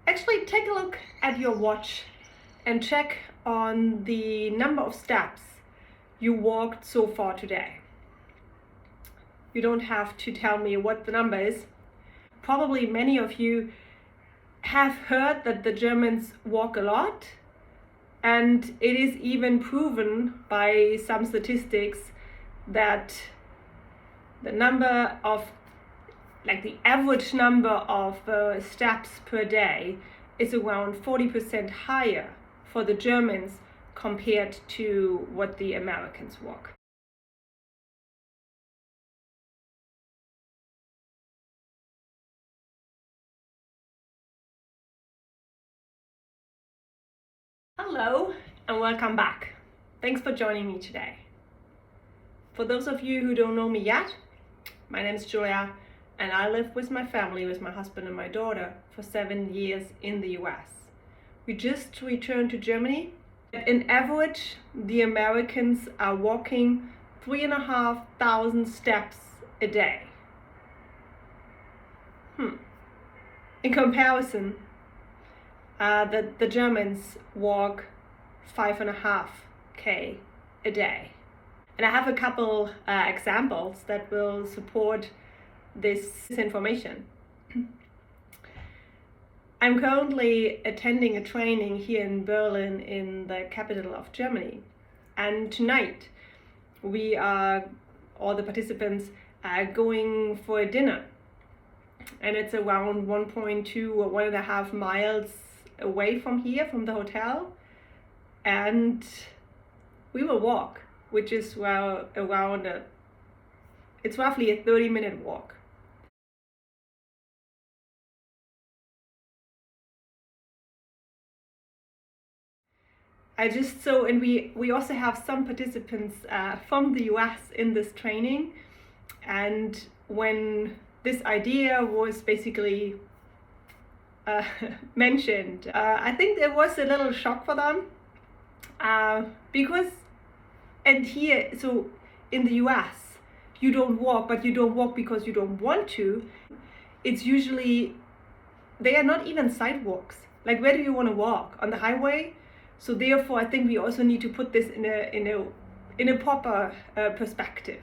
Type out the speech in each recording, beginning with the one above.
Actually, take a look at your watch and check on the number of steps you walked so far today. You don't have to tell me what the number is. Probably many of you have heard that the Germans walk a lot, and it is even proven by some statistics that the number of, the average number of steps per day is around 40% higher for the Germans compared to what the Americans walk. Hello and welcome back. Thanks for joining me today. For those of you who don't know me yet, my name is Julia and I live with my family, with my husband and my daughter, for 7 years in the US. We just returned to Germany. In average, the Americans are walking 3,500 steps a day. In comparison, the Germans walk 5.5K a day. And I have a couple examples that will support this information. I'm currently attending a training here in Berlin, in the capital of Germany. And tonight all the participants are going for a dinner. And it's around 1.2 or 1.5 miles away from here, from the hotel. And we will walk, which is it's roughly a 30-minute walk. And we also have some participants from the US in this training. And when this idea was basically mentioned, I think there was a little shock for them so in the US, you don't walk, but you don't walk because you don't want to. It's usually, they are not even sidewalks. Like, where do you want to walk? On the highway? So therefore, I think we also need to put this in a proper perspective.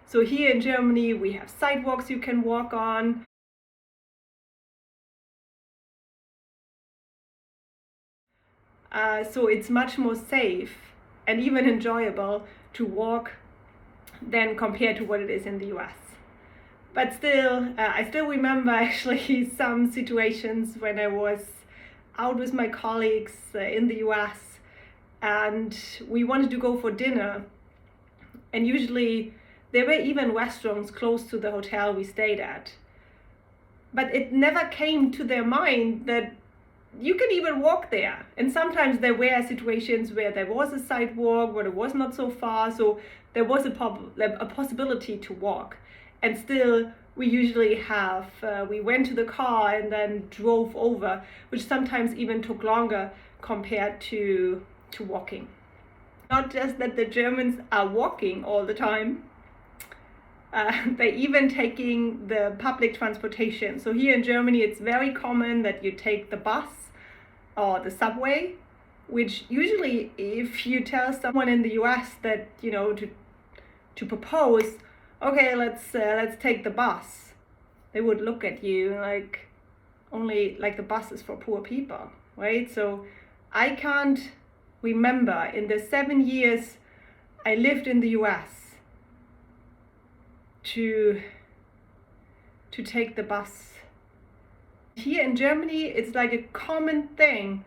So here in Germany, we have sidewalks you can walk on. So it's much more safe and even enjoyable to walk than compared to what it is in the US. But still, I still remember actually some situations when I was out with my colleagues in the US and we wanted to go for dinner. And usually there were even restaurants close to the hotel we stayed at. But it never came to their mind that you can even walk there. And sometimes there were situations where there was a sidewalk, where it was not so far, so there was a possibility to walk. And still, we usually we went to the car and then drove over, which sometimes even took longer compared to walking. Not just that the Germans are walking all the time, they're even taking the public transportation. So here in Germany, it's very common that you take the bus or the subway, which usually, if you tell someone in the US that, to propose, okay, let's take the bus, they would look at you like the bus is for poor people, right? So I can't remember in the 7 years I lived in the US to take the bus. Here in Germany, it's like a common thing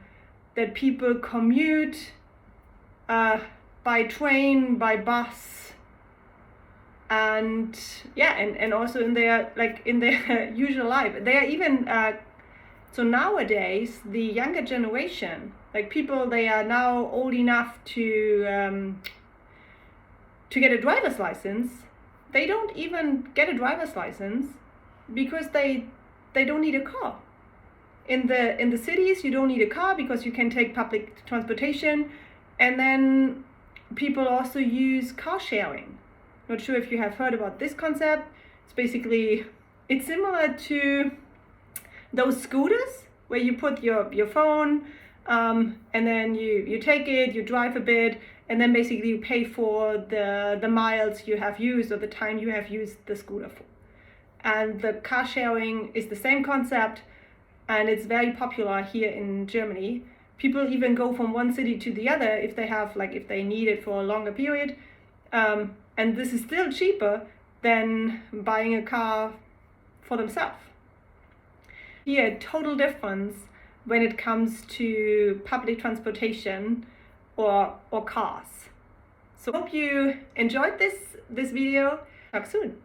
that people commute by train, by bus, and also in their usual life. They are even so nowadays, the younger generation, people, they are now old enough to get a driver's license. They don't even get a driver's license because they don't need a car. In the cities, you don't need a car because you can take public transportation, and then people also use car sharing. Not sure if you have heard about this concept. It's similar to those scooters where you put your phone and then you take it, you drive a bit, and then basically you pay for the miles you have used or the time you have used the scooter for. And the car sharing is the same concept, and it's very popular here in Germany. People even go from one city to the other if they have, like, if they need it for a longer period. And this is still cheaper than buying a car for themselves. Here, a total difference when it comes to public transportation or cars. So hope you enjoyed this video. Talk soon.